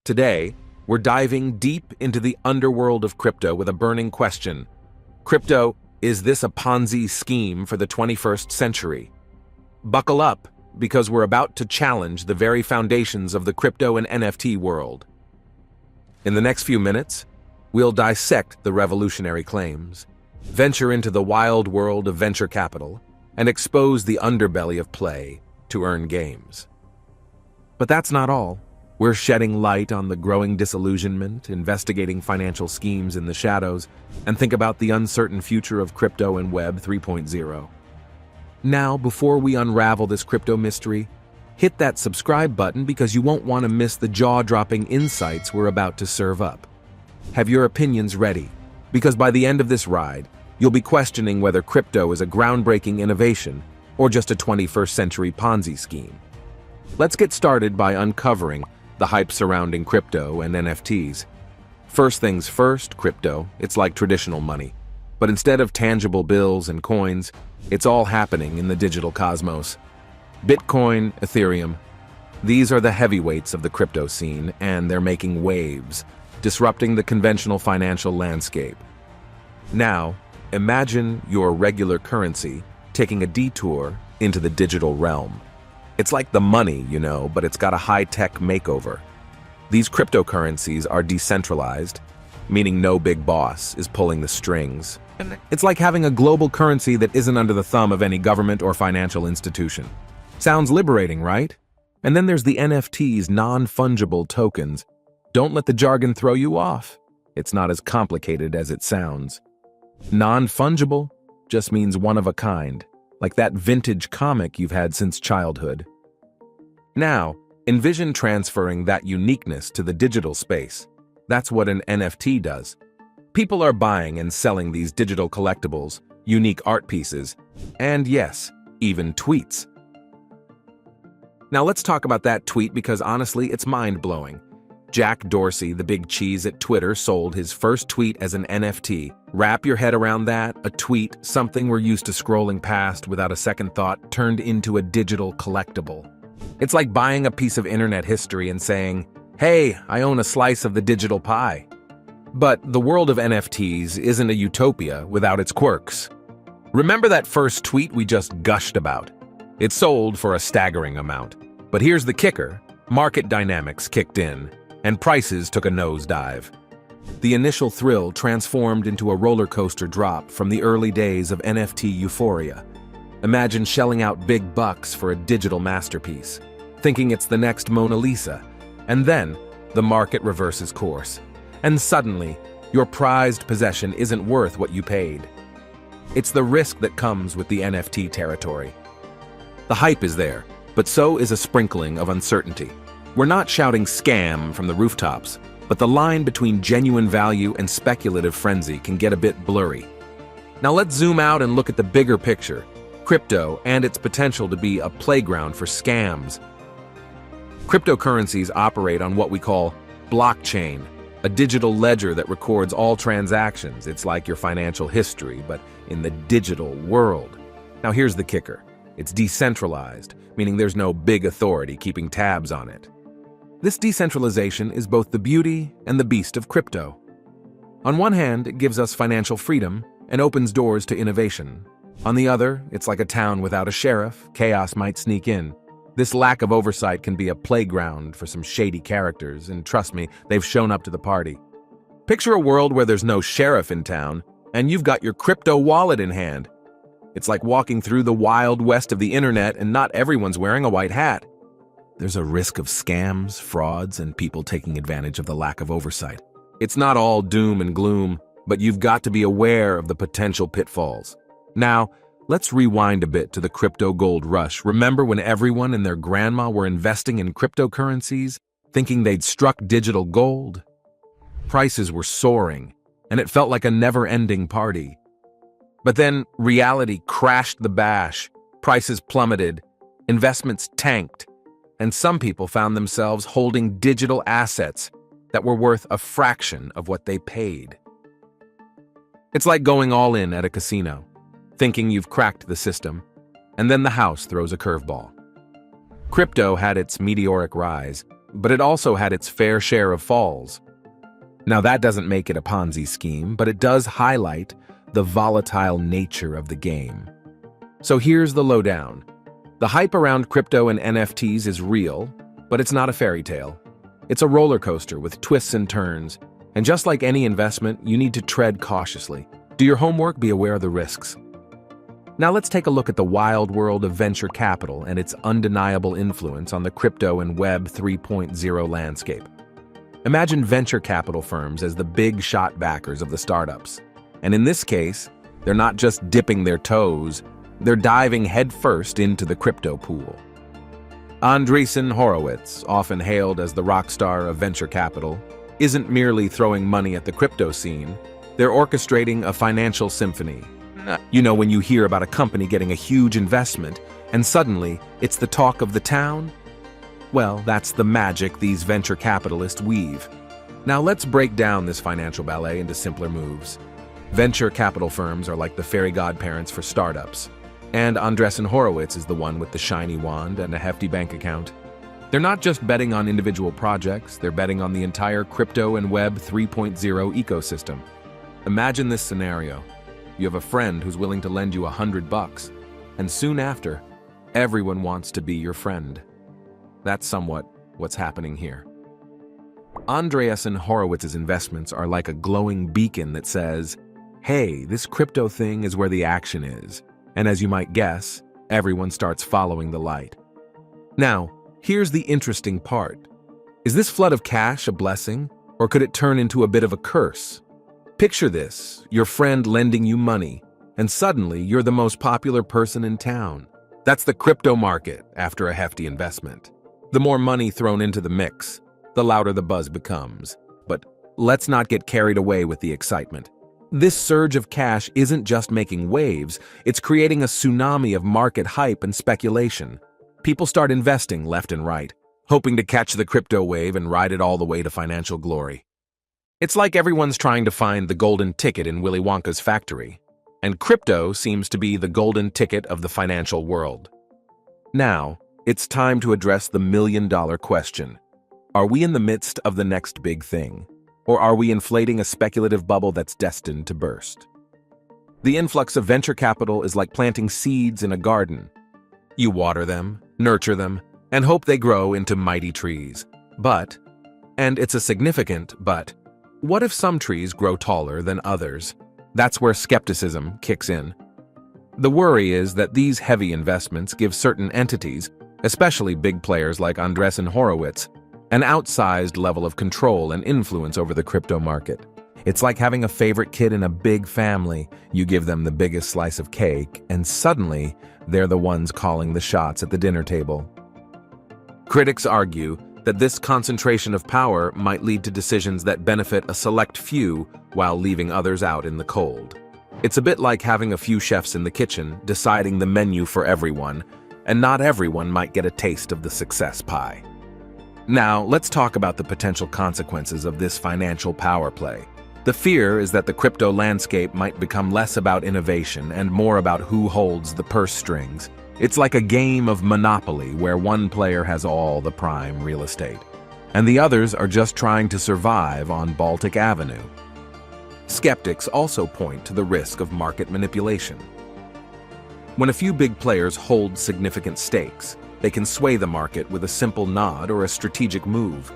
Today, we're diving deep into the underworld of crypto with a burning question. Crypto, is this a Ponzi scheme for the 21st century? Buckle up, because we're about to challenge the very foundations of the crypto and NFT world. In the next few minutes, we'll dissect the revolutionary claims, venture into the wild world of venture capital, and expose the underbelly of play to earn games. But that's not all. We're shedding light on the growing disillusionment, investigating financial schemes in the shadows, and think about the uncertain future of crypto and Web 3.0. Now, before we unravel this crypto mystery, hit that subscribe button because you won't want to miss the jaw-dropping insights we're about to serve up. Have your opinions ready, because by the end of this ride, you'll be questioning whether crypto is a groundbreaking innovation or just a 21st century Ponzi scheme. Let's get started by uncovering the hype surrounding crypto and NFTs. First things first, crypto, it's like traditional money. But instead of tangible bills and coins, it's all happening in the digital cosmos. Bitcoin, Ethereum, these are the heavyweights of the crypto scene, and they're making waves, disrupting the conventional financial landscape. Now, imagine your regular currency taking a detour into the digital realm. It's like the money, but it's got a high-tech makeover. These cryptocurrencies are decentralized, meaning no big boss is pulling the strings. It's like having a global currency that isn't under the thumb of any government or financial institution. Sounds liberating, right? And then there's the NFTs, non-fungible tokens. Don't let the jargon throw you off. It's not as complicated as it sounds. Non-fungible just means one of a kind, like that vintage comic you've had since childhood. Now, envision transferring that uniqueness to the digital space. That's what an NFT does. People are buying and selling these digital collectibles, unique art pieces, and yes, even tweets. Now let's talk about that tweet because honestly, it's mind-blowing. Jack Dorsey, the big cheese at Twitter, sold his first tweet as an NFT. Wrap your head around that. A tweet, something we're used to scrolling past without a second thought, turned into a digital collectible. It's like buying a piece of internet history and saying, "Hey, I own a slice of the digital pie." But the world of NFTs isn't a utopia without its quirks. Remember that first tweet we just gushed about? It sold for a staggering amount. But here's the kicker. Market dynamics kicked in, and prices took a nosedive. The initial thrill transformed into a roller coaster drop from the early days of NFT euphoria. Imagine shelling out big bucks for a digital masterpiece, thinking it's the next Mona Lisa, and then the market reverses course. And suddenly, your prized possession isn't worth what you paid. It's the risk that comes with the NFT territory. The hype is there, but so is a sprinkling of uncertainty. We're not shouting scam from the rooftops, but the line between genuine value and speculative frenzy can get a bit blurry. Now let's zoom out and look at the bigger picture, crypto and its potential to be a playground for scams. Cryptocurrencies operate on what we call blockchain, a digital ledger that records all transactions. It's like your financial history, but in the digital world. Now here's the kicker. It's decentralized, meaning there's no big authority keeping tabs on it. This decentralization is both the beauty and the beast of crypto. On one hand, it gives us financial freedom and opens doors to innovation. On the other, it's like a town without a sheriff. Chaos might sneak in. This lack of oversight can be a playground for some shady characters, and trust me, they've shown up to the party. Picture a world where there's no sheriff in town, and you've got your crypto wallet in hand. It's like walking through the wild west of the internet, and not everyone's wearing a white hat. There's a risk of scams, frauds, and people taking advantage of the lack of oversight. It's not all doom and gloom, but you've got to be aware of the potential pitfalls. Now, let's rewind a bit to the crypto gold rush. Remember when everyone and their grandma were investing in cryptocurrencies, thinking they'd struck digital gold? Prices were soaring, and it felt like a never-ending party. But then reality crashed the bash. Prices plummeted, investments tanked, and some people found themselves holding digital assets that were worth a fraction of what they paid. It's like going all in at a casino, thinking you've cracked the system, and then the house throws a curveball. Crypto had its meteoric rise, but it also had its fair share of falls. Now that doesn't make it a Ponzi scheme, but it does highlight the volatile nature of the game. So here's the lowdown. The hype around crypto and NFTs is real, but it's not a fairy tale. It's a roller coaster with twists and turns, and just like any investment, you need to tread cautiously. Do your homework, be aware of the risks. Now let's take a look at the wild world of venture capital and its undeniable influence on the crypto and Web 3.0 landscape. Imagine venture capital firms as the big shot backers of the startups. And in this case, they're not just dipping their toes, they're diving headfirst into the crypto pool. Andreessen Horowitz, often hailed as the rock star of venture capital, isn't merely throwing money at the crypto scene, they're orchestrating a financial symphony. You know, when you hear about a company getting a huge investment, and suddenly it's the talk of the town? Well, that's the magic these venture capitalists weave. Now let's break down this financial ballet into simpler moves. Venture capital firms are like the fairy godparents for startups. And Andreessen Horowitz is the one with the shiny wand and a hefty bank account. They're not just betting on individual projects, they're betting on the entire crypto and Web 3.0 ecosystem. Imagine this scenario. You have a friend who's willing to lend you $100, and soon after, everyone wants to be your friend. That's somewhat what's happening here. Andreessen Horowitz's investments are like a glowing beacon that says, hey, this crypto thing is where the action is. And as you might guess, everyone starts following the light. Now, here's the interesting part. Is this flood of cash a blessing, or could it turn into a bit of a curse? Picture this, your friend lending you money, and suddenly you're the most popular person in town. That's the crypto market after a hefty investment. The more money thrown into the mix, the louder the buzz becomes. But let's not get carried away with the excitement. This surge of cash isn't just making waves, it's creating a tsunami of market hype and speculation. People start investing left and right, hoping to catch the crypto wave and ride it all the way to financial glory. It's like everyone's trying to find the golden ticket in Willy Wonka's factory, and crypto seems to be the golden ticket of the financial world. Now, it's time to address the million-dollar question. Are we in the midst of the next big thing? Or are we inflating a speculative bubble that's destined to burst? The influx of venture capital is like planting seeds in a garden. You water them, nurture them, and hope they grow into mighty trees. But, and it's a significant but, what if some trees grow taller than others? That's where skepticism kicks in. The worry is that these heavy investments give certain entities, especially big players like Andreessen Horowitz, an outsized level of control and influence over the crypto market. It's like having a favorite kid in a big family. You give them the biggest slice of cake, and suddenly they're the ones calling the shots at the dinner table. Critics argue that this concentration of power might lead to decisions that benefit a select few while leaving others out in the cold. It's a bit like having a few chefs in the kitchen deciding the menu for everyone, and not everyone might get a taste of the success pie. Now, let's talk about the potential consequences of this financial power play. The fear is that the crypto landscape might become less about innovation and more about who holds the purse strings. It's like a game of Monopoly where one player has all the prime real estate, and the others are just trying to survive on Baltic Avenue. Skeptics also point to the risk of market manipulation. When a few big players hold significant stakes, they can sway the market with a simple nod or a strategic move.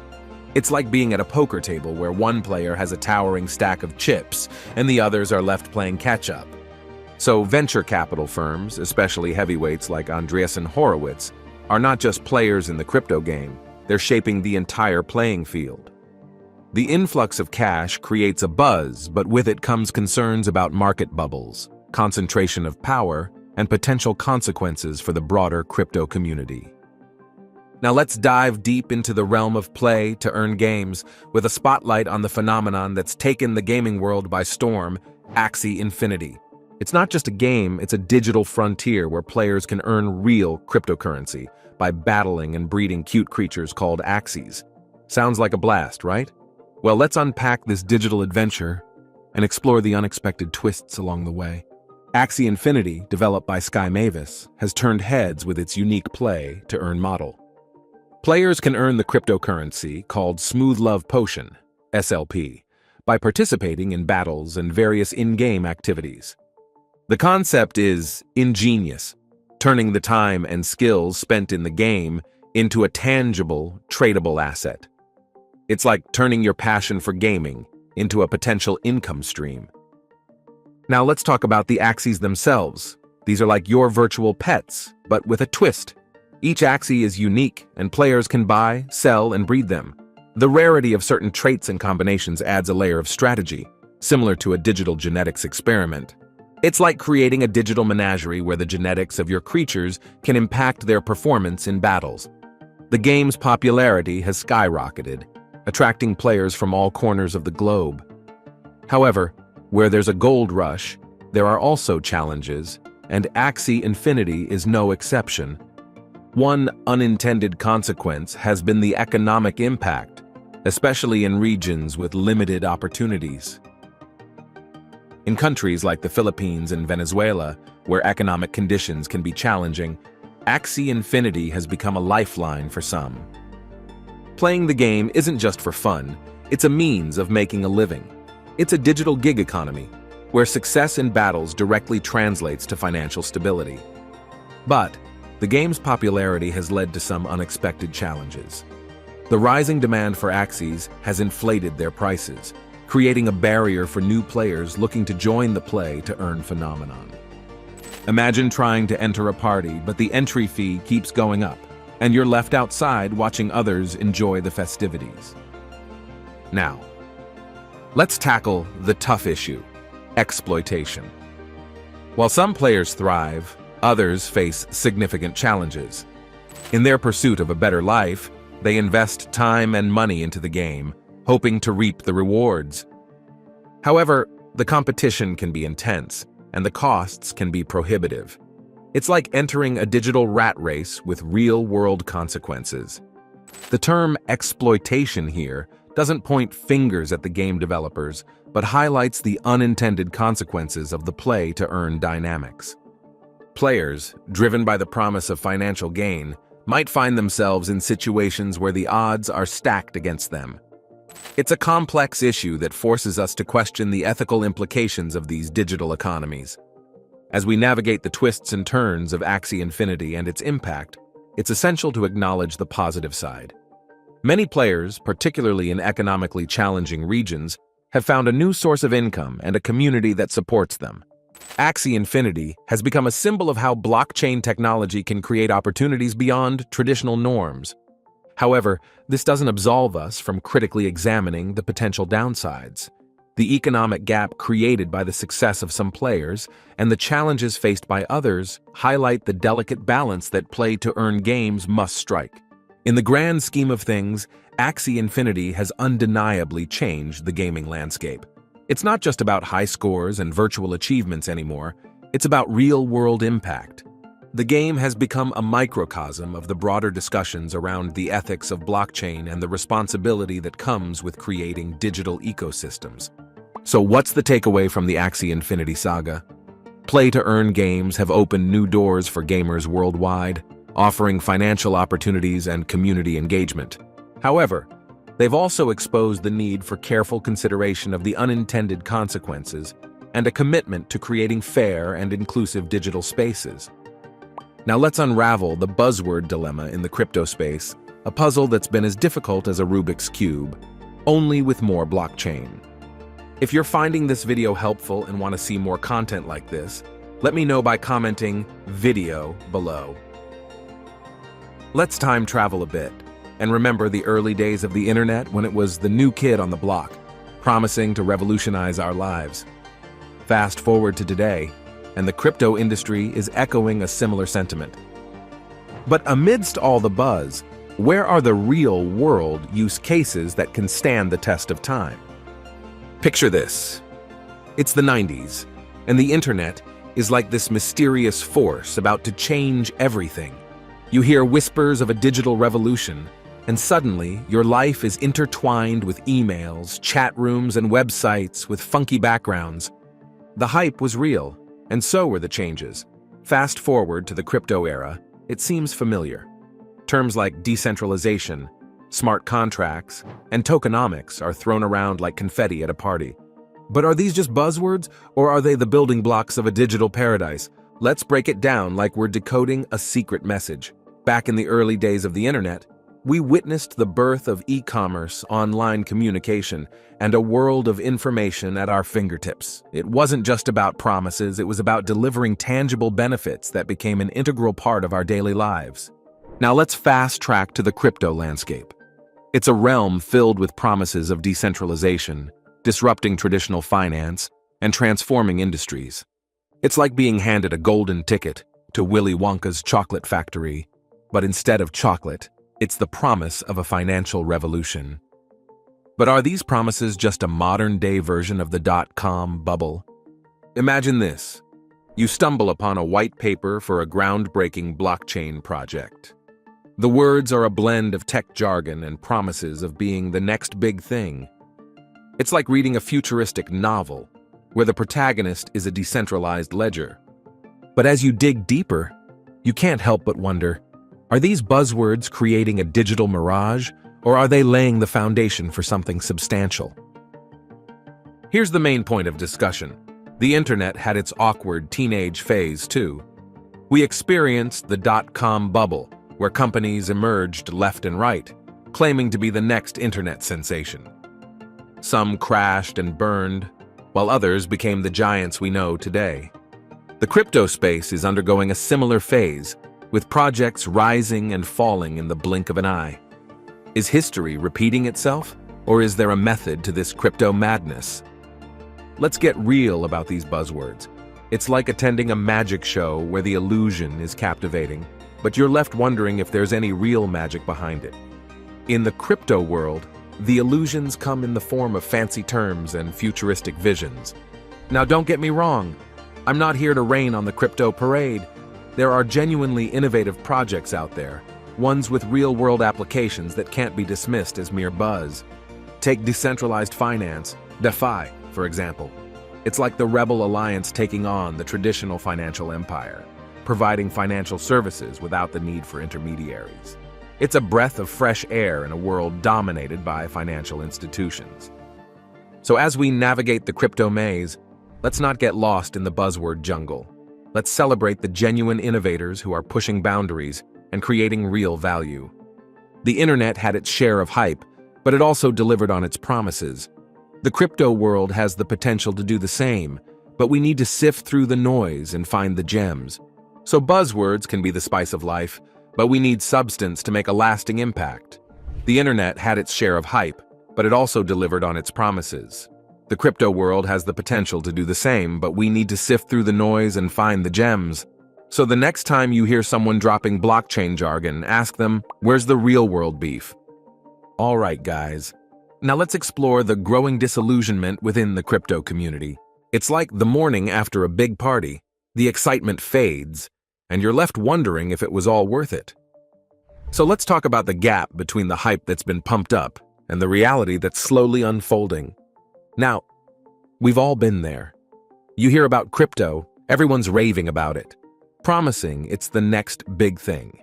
It's like being at a poker table where one player has a towering stack of chips and the others are left playing catch-up. So venture capital firms, especially heavyweights like Andreessen Horowitz, are not just players in the crypto game, they're shaping the entire playing field. The influx of cash creates a buzz, but with it comes concerns about market bubbles, concentration of power, and potential consequences for the broader crypto community. Now let's dive deep into the realm of play to earn games with a spotlight on the phenomenon that's taken the gaming world by storm, Axie Infinity. It's not just a game, it's a digital frontier where players can earn real cryptocurrency by battling and breeding cute creatures called Axies. Sounds like a blast, right? Well, let's unpack this digital adventure and explore the unexpected twists along the way. Axie Infinity, developed by Sky Mavis, has turned heads with its unique play to earn model. Players can earn the cryptocurrency called Smooth Love Potion, SLP, by participating in battles and various in-game activities. The concept is ingenious, turning the time and skills spent in the game into a tangible, tradable asset. It's like turning your passion for gaming into a potential income stream. Now let's talk about the Axies themselves. These are like your virtual pets, but with a twist. Each Axie is unique, and players can buy, sell, and breed them. The rarity of certain traits and combinations adds a layer of strategy, similar to a digital genetics experiment. It's like creating a digital menagerie where the genetics of your creatures can impact their performance in battles. The game's popularity has skyrocketed, attracting players from all corners of the globe. However, where there's a gold rush, there are also challenges, and Axie Infinity is no exception. One unintended consequence has been the economic impact, especially in regions with limited opportunities. In countries like the Philippines and Venezuela, where economic conditions can be challenging, Axie Infinity has become a lifeline for some. Playing the game isn't just for fun, it's a means of making a living. It's a digital gig economy, where success in battles directly translates to financial stability. But the game's popularity has led to some unexpected challenges. The rising demand for Axies has inflated their prices, creating a barrier for new players looking to join the play-to-earn phenomenon. Imagine trying to enter a party, but the entry fee keeps going up, and you're left outside watching others enjoy the festivities. Now, let's tackle the tough issue: exploitation. While some players thrive, others face significant challenges. In their pursuit of a better life, they invest time and money into the game, hoping to reap the rewards. However, the competition can be intense, and the costs can be prohibitive. It's like entering a digital rat race with real-world consequences. The term exploitation here doesn't point fingers at the game developers, but highlights the unintended consequences of the play-to-earn dynamics. Players, driven by the promise of financial gain, might find themselves in situations where the odds are stacked against them. It's a complex issue that forces us to question the ethical implications of these digital economies. As we navigate the twists and turns of Axie Infinity and its impact, it's essential to acknowledge the positive side. Many players, particularly in economically challenging regions, have found a new source of income and a community that supports them. Axie Infinity has become a symbol of how blockchain technology can create opportunities beyond traditional norms. However, this doesn't absolve us from critically examining the potential downsides. The economic gap created by the success of some players and the challenges faced by others highlight the delicate balance that play-to-earn games must strike. In the grand scheme of things, Axie Infinity has undeniably changed the gaming landscape. It's not just about high scores and virtual achievements anymore, it's about real-world impact. The game has become a microcosm of the broader discussions around the ethics of blockchain and the responsibility that comes with creating digital ecosystems. So what's the takeaway from the Axie Infinity saga? Play-to-earn games have opened new doors for gamers worldwide, offering financial opportunities and community engagement. However, they've also exposed the need for careful consideration of the unintended consequences and a commitment to creating fair and inclusive digital spaces. Now let's unravel the buzzword dilemma in the crypto space, a puzzle that's been as difficult as a Rubik's Cube, only with more blockchain. If you're finding this video helpful and want to see more content like this, let me know by commenting "video" below. Let's time travel a bit and remember the early days of the internet when it was the new kid on the block, promising to revolutionize our lives. Fast forward to today, and the crypto industry is echoing a similar sentiment. But amidst all the buzz, where are the real-world use cases that can stand the test of time? Picture this. It's the 90s, and the internet is like this mysterious force about to change everything. You hear whispers of a digital revolution, and suddenly your life is intertwined with emails, chat rooms, and websites with funky backgrounds. The hype was real, and so were the changes. Fast forward to the crypto era, it seems familiar. Terms like decentralization, smart contracts, and tokenomics are thrown around like confetti at a party. But are these just buzzwords, or are they the building blocks of a digital paradise? Let's break it down like we're decoding a secret message. Back in the early days of the internet, we witnessed the birth of e-commerce, online communication, and a world of information at our fingertips. It wasn't just about promises, it was about delivering tangible benefits that became an integral part of our daily lives. Now let's fast track to the crypto landscape. It's a realm filled with promises of decentralization, disrupting traditional finance, and transforming industries. It's like being handed a golden ticket to Willy Wonka's chocolate factory, but instead of chocolate, it's the promise of a financial revolution. But are these promises just a modern-day version of the dot-com bubble? Imagine this. You stumble upon a white paper for a groundbreaking blockchain project. The words are a blend of tech jargon and promises of being the next big thing. It's like reading a futuristic novel, where the protagonist is a decentralized ledger. But as you dig deeper, you can't help but wonder, are these buzzwords creating a digital mirage, or are they laying the foundation for something substantial? Here's the main point of discussion. The internet had its awkward teenage phase too. We experienced the dot-com bubble, where companies emerged left and right, claiming to be the next internet sensation. Some crashed and burned, while others became the giants we know today. The crypto space is undergoing a similar phase, with projects rising and falling in the blink of an eye. Is history repeating itself, or is there a method to this crypto madness? Let's get real about these buzzwords. It's like attending a magic show where the illusion is captivating, but you're left wondering if there's any real magic behind it. In the crypto world, the illusions come in the form of fancy terms and futuristic visions. Now don't get me wrong, I'm not here to rain on the crypto parade. There are genuinely innovative projects out there, ones with real-world applications that can't be dismissed as mere buzz. Take decentralized finance, DeFi, for example. It's like the Rebel Alliance taking on the traditional financial empire, providing financial services without the need for intermediaries. It's a breath of fresh air in a world dominated by financial institutions. So as we navigate the crypto maze, let's not get lost in the buzzword jungle. Let's celebrate the genuine innovators who are pushing boundaries and creating real value. The internet had its share of hype, but it also delivered on its promises. The crypto world has the potential to do the same, but we need to sift through the noise and find the gems. So buzzwords can be the spice of life, but we need substance to make a lasting impact. The internet had its share of hype, but it also delivered on its promises. The crypto world has the potential to do the same, but we need to sift through the noise and find the gems. So the next time you hear someone dropping blockchain jargon, ask them, where's the real world beef? All right, guys. Now let's explore the growing disillusionment within the crypto community. It's like the morning after a big party. The excitement fades, and you're left wondering if it was all worth it. So let's talk about the gap between the hype that's been pumped up and the reality that's slowly unfolding. Now, we've all been there. You hear about crypto, everyone's raving about it, promising it's the next big thing.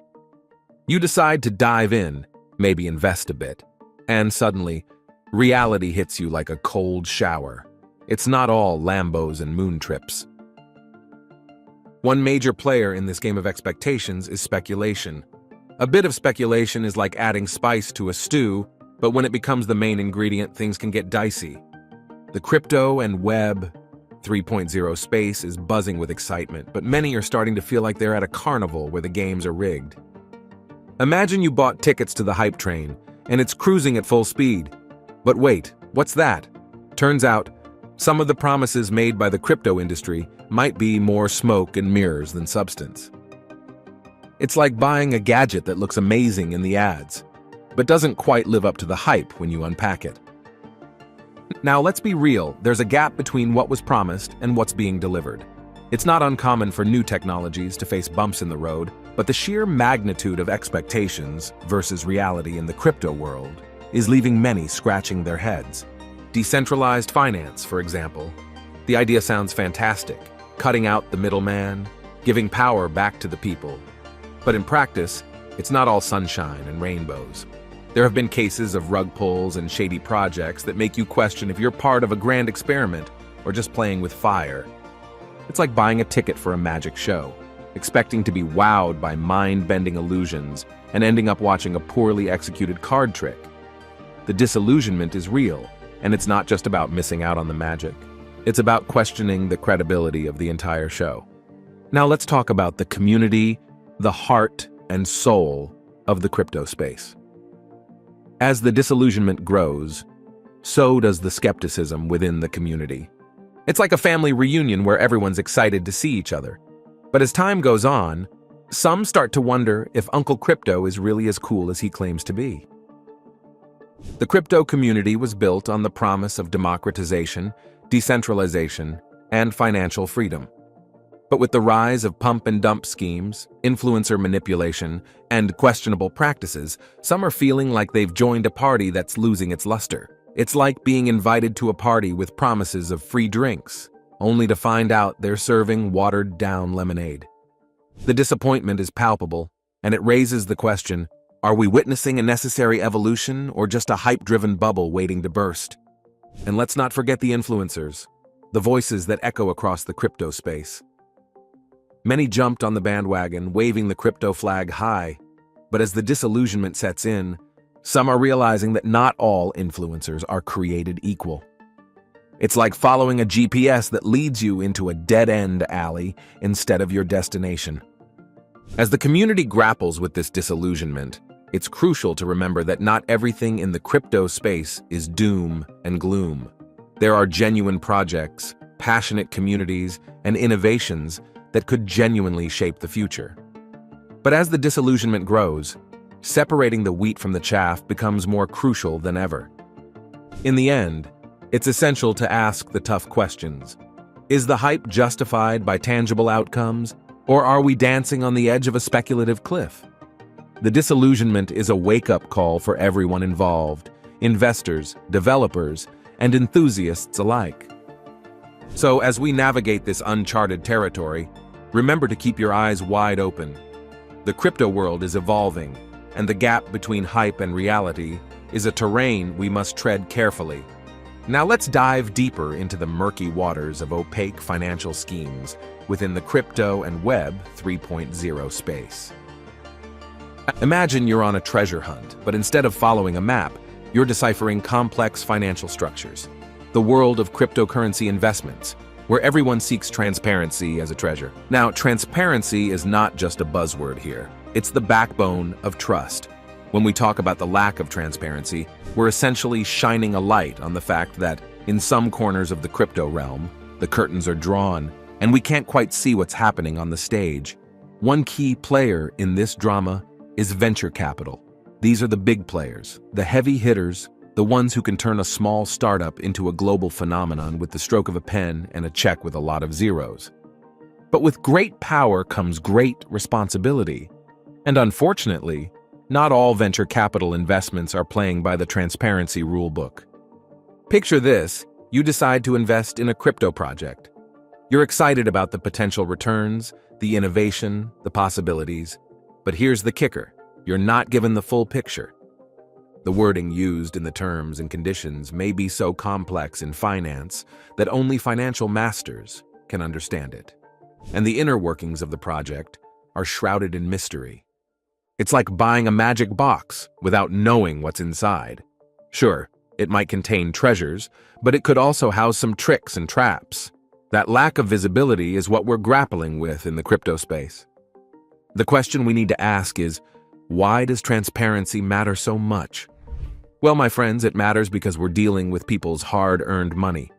You decide to dive in, maybe invest a bit, and suddenly, reality hits you like a cold shower. It's not all Lambos and moon trips. One major player in this game of expectations is speculation. A bit of speculation is like adding spice to a stew, but when it becomes the main ingredient, things can get dicey. The crypto and Web 3.0 space is buzzing with excitement, but many are starting to feel like they're at a carnival where the games are rigged. Imagine you bought tickets to the hype train, and it's cruising at full speed. But wait, what's that? Turns out, some of the promises made by the crypto industry might be more smoke and mirrors than substance. It's like buying a gadget that looks amazing in the ads, but doesn't quite live up to the hype when you unpack it. Now let's be real, there's a gap between what was promised and what's being delivered. It's not uncommon for new technologies to face bumps in the road, but the sheer magnitude of expectations versus reality in the crypto world is leaving many scratching their heads. Decentralized finance, for example. The idea sounds fantastic, cutting out the middleman, giving power back to the people. But in practice, It's not all sunshine and rainbows. There have been cases of rug pulls and shady projects that make you question if you're part of a grand experiment or just playing with fire. It's like buying a ticket for a magic show, expecting to be wowed by mind-bending illusions and ending up watching a poorly executed card trick. The disillusionment is real, and it's not just about missing out on the magic. It's about questioning the credibility of the entire show. Now let's talk about the community, the heart and soul of the crypto space. As the disillusionment grows, so does the skepticism within the community. It's like a family reunion where everyone's excited to see each other. But as time goes on, some start to wonder if Uncle Crypto is really as cool as he claims to be. The crypto community was built on the promise of democratization, decentralization, and financial freedom. But with the rise of pump and dump schemes, influencer manipulation, and questionable practices, some are feeling like they've joined a party that's losing its luster. It's like being invited to a party with promises of free drinks, only to find out they're serving watered-down lemonade. The disappointment is palpable, and it raises the question, are we witnessing a necessary evolution or just a hype-driven bubble waiting to burst? And let's not forget the influencers, the voices that echo across the crypto space. Many jumped on the bandwagon, waving the crypto flag high, but as the disillusionment sets in, some are realizing that not all influencers are created equal. It's like following a GPS that leads you into a dead-end alley instead of your destination. As the community grapples with this disillusionment, it's crucial to remember that not everything in the crypto space is doom and gloom. There are genuine projects, passionate communities, and innovations that could genuinely shape the future. But as the disillusionment grows, separating the wheat from the chaff becomes more crucial than ever. In the end, it's essential to ask the tough questions. Is the hype justified by tangible outcomes, or are we dancing on the edge of a speculative cliff? The disillusionment is a wake-up call for everyone involved, investors, developers, and enthusiasts alike. So as we navigate this uncharted territory, remember to keep your eyes wide open. The crypto world is evolving, and the gap between hype and reality is a terrain we must tread carefully. Now let's dive deeper into the murky waters of opaque financial schemes within the crypto and Web 3.0 space. Imagine you're on a treasure hunt, but instead of following a map, you're deciphering complex financial structures. The world of cryptocurrency investments, where everyone seeks transparency as a treasure. Now, transparency is not just a buzzword here. It's the backbone of trust. When we talk about the lack of transparency, we're essentially shining a light on the fact that in some corners of the crypto realm, the curtains are drawn, and we can't quite see what's happening on the stage. One key player in this drama is venture capital. These are the big players, the heavy hitters, the ones who can turn a small startup into a global phenomenon with the stroke of a pen and a check with a lot of zeros. But with great power comes great responsibility. And unfortunately, not all venture capital investments are playing by the transparency rulebook. Picture this: you decide to invest in a crypto project. You're excited about the potential returns, the innovation, the possibilities. But here's the kicker: you're not given the full picture. The wording used in the terms and conditions may be so complex in finance that only financial masters can understand it. And the inner workings of the project are shrouded in mystery. It's like buying a magic box without knowing what's inside. Sure, it might contain treasures, but it could also house some tricks and traps. That lack of visibility is what we're grappling with in the crypto space. The question we need to ask is, why does transparency matter so much? Well, my friends, it matters because we're dealing with people's hard-earned money.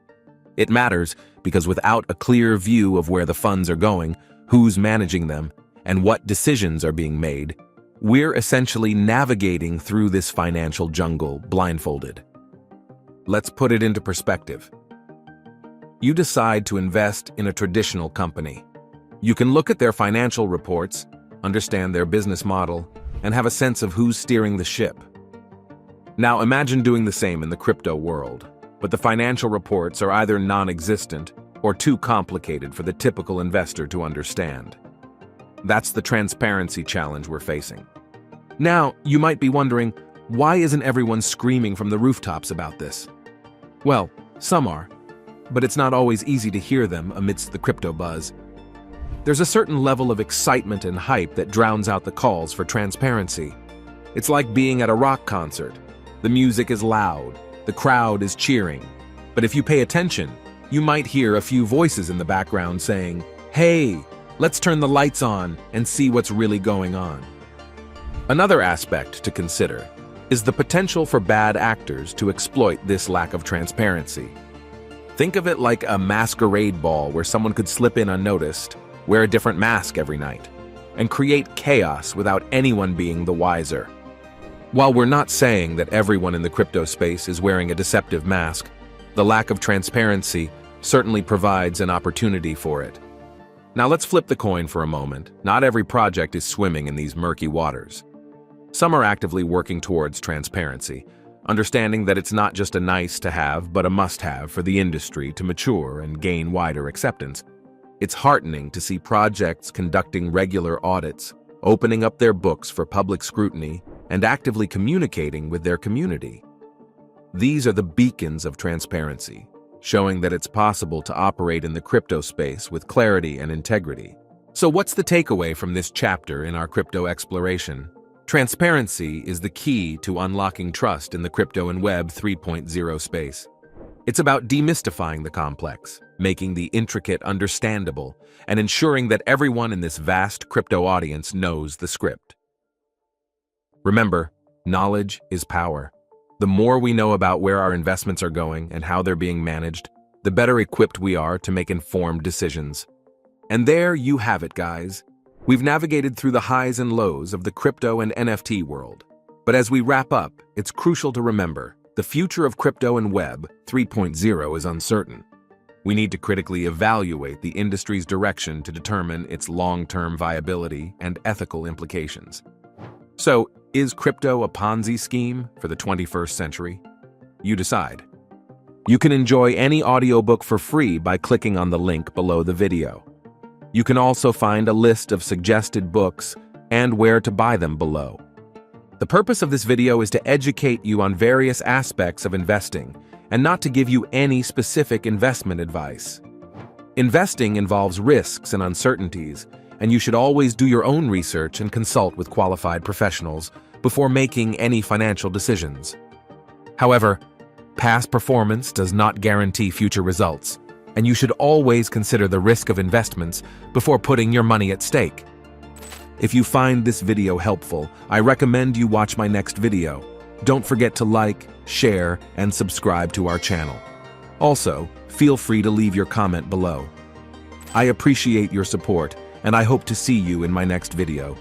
It matters because without a clear view of where the funds are going, who's managing them, and what decisions are being made, we're essentially navigating through this financial jungle blindfolded. Let's put it into perspective. You decide to invest in a traditional company. You can look at their financial reports, understand their business model, and have a sense of who's steering the ship. Now imagine doing the same in the crypto world, but the financial reports are either non-existent or too complicated for the typical investor to understand. That's the transparency challenge we're facing. Now, you might be wondering, why isn't everyone screaming from the rooftops about this? Well, some are, but it's not always easy to hear them amidst the crypto buzz. There's a certain level of excitement and hype that drowns out the calls for transparency. It's like being at a rock concert. The music is loud, the crowd is cheering. But if you pay attention, you might hear a few voices in the background saying, "Hey, let's turn the lights on and see what's really going on." Another aspect to consider is the potential for bad actors to exploit this lack of transparency. Think of it like a masquerade ball where someone could slip in unnoticed, wear a different mask every night, and create chaos without anyone being the wiser. While we're not saying that everyone in the crypto space is wearing a deceptive mask, the lack of transparency certainly provides an opportunity for it. Now let's flip the coin for a moment. Not every project is swimming in these murky waters. Some are actively working towards transparency, understanding that it's not just a nice to have, but a must-have for the industry to mature and gain wider acceptance. It's heartening to see projects conducting regular audits, opening up their books for public scrutiny, and actively communicating with their community. These are the beacons of transparency, showing that it's possible to operate in the crypto space with clarity and integrity. So what's the takeaway from this chapter in our crypto exploration? Transparency is the key to unlocking trust in the crypto and Web 3.0 space. It's about demystifying the complex, making the intricate understandable, and ensuring that everyone in this vast crypto audience knows the script. Remember, knowledge is power. The more we know about where our investments are going and how they're being managed, the better equipped we are to make informed decisions. And there you have it, guys. We've navigated through the highs and lows of the crypto and NFT world. But as we wrap up, it's crucial to remember, the future of crypto and Web 3.0 is uncertain. We need to critically evaluate the industry's direction to determine its long-term viability and ethical implications. So, is crypto a Ponzi scheme for the 21st century? You decide. You can enjoy any audiobook for free by clicking on the link below the video. You can also find a list of suggested books and where to buy them below. The purpose of this video is to educate you on various aspects of investing and not to give you any specific investment advice. Investing involves risks and uncertainties, and you should always do your own research and consult with qualified professionals before making any financial decisions. However, past performance does not guarantee future results, and you should always consider the risk of investments before putting your money at stake. If you find this video helpful, I recommend you watch my next video. Don't forget to like, share, and subscribe to our channel. Also, feel free to leave your comment below. I appreciate your support, and I hope to see you in my next video.